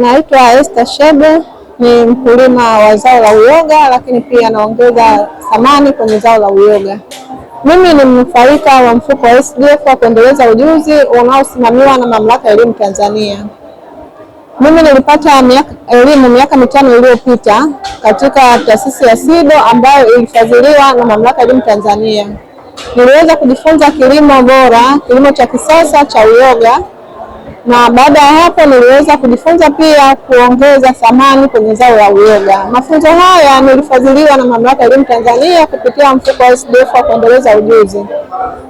Naitwa Esther Shebe, ni mkulima wa zao la uyoga, lakini pia naongeza thamani kwenye zao la uyoga. Mimi ni mnufaika wa mfuko wa SDF wa kuendeleza ujuzi unaosimamiwa na Mamlaka ya Elimu Tanzania. Mimi nilipata elimu miaka 5 iliyopita katika taasisi ya SIDO ambayo ilifadhiliwa na Mamlaka ya Elimu Tanzania. Niliweza kujifunza kilimo bora, kilimo cha kisasa cha uyoga, na baada ya hapo niliweza kujifunza pia kuongeza thamani kwenye zao la uyoga. Mafunzo haya nilifadhiliwa na Mamlaka ya Elimu Tanzania kupitia mfuko wa SDF wa kuendeleza ujuzi.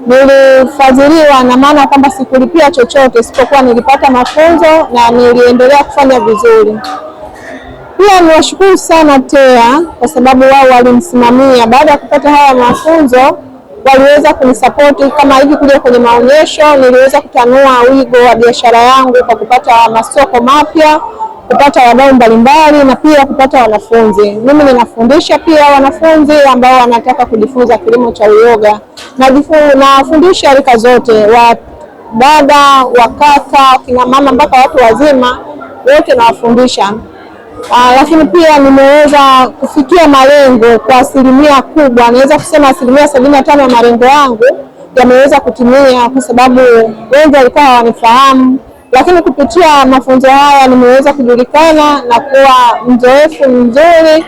Nilifadhiliwa na maana kwamba sikulipia chochote isipokuwa nilipata mafunzo na niliendelea kufanya vizuri. Pia niwashukuru sana TEA kwa sababu wao walinisimamia. Baada ya kupata haya mafunzo waliweza kunisapoti kama hivi kuja kwenye maonyesho. Niliweza kutanua wigo wa biashara yangu kwa kupata masoko mapya, kupata wadau mbalimbali na pia kupata wanafunzi. Mimi ninafundisha pia wanafunzi ambao wanataka kujifunza kilimo cha uyoga. Nafundisha rika zote, wa dada, wa kaka, kina mama mpaka watu wazima wote nawafundisha. Lakini pia nimeweza kufikia malengo kwa asilimia kubwa. Naweza kusema 75% ya malengo yangu yameweza kutimia kwa sababu wengi walikuwa hawanifahamu, lakini kupitia mafunzo haya nimeweza kujulikana na kuwa mzoefu mzuri,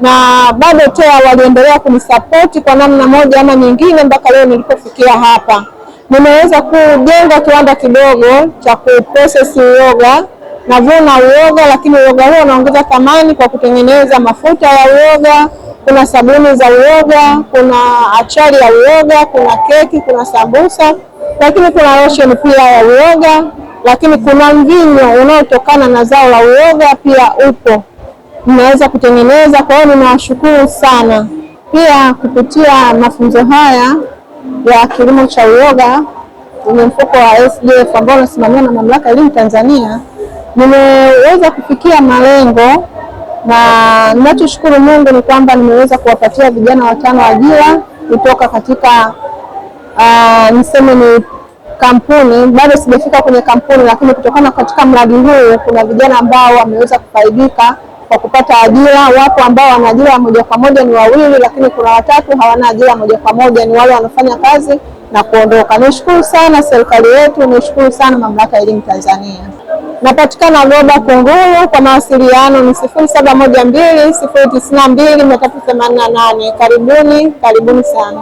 na bado TEA waliendelea kunisapoti kwa namna moja ama nyingine mpaka leo nilipofikia hapa. Nimeweza kujenga kiwanda kidogo cha kuprocess uyoga. Navuna uyoga, lakini uyoga huo unaongeza thamani kwa kutengeneza mafuta ya uyoga, kuna sabuni za uyoga, kuna achari ya uyoga, kuna keki, kuna sambusa, lakini kuna lotion pia ya uyoga, lakini kuna mvinyo unaotokana na zao la uyoga pia upo. Ninaweza kutengeneza. Kwa hiyo ninawashukuru sana. Pia kupitia mafunzo haya ya kilimo cha uyoga kwenye mfuko wa SDF ambao unasimamiwa na Mamlaka ya Elimu Tanzania, nimeweza kufikia malengo, na ninachoshukuru Mungu ni kwamba nimeweza kuwapatia vijana 5 ajira kutoka katika niseme ni kampuni. Bado sijafika kwenye kampuni, lakini kutokana katika mradi huu kuna vijana ambao wameweza kufaidika kwa kupata ajira. Wapo ambao wana ajira moja kwa moja ni 2, lakini kuna 3 hawana ajira moja kwa moja, ni wale wanafanya kazi na kuondoka. Nishukuru sana serikali yetu, nishukuru sana Mamlaka ya Elimu Tanzania. Napatikana Goba Kunguru. Kwa mawasiliano ni 0712 092 388. Karibuni sana.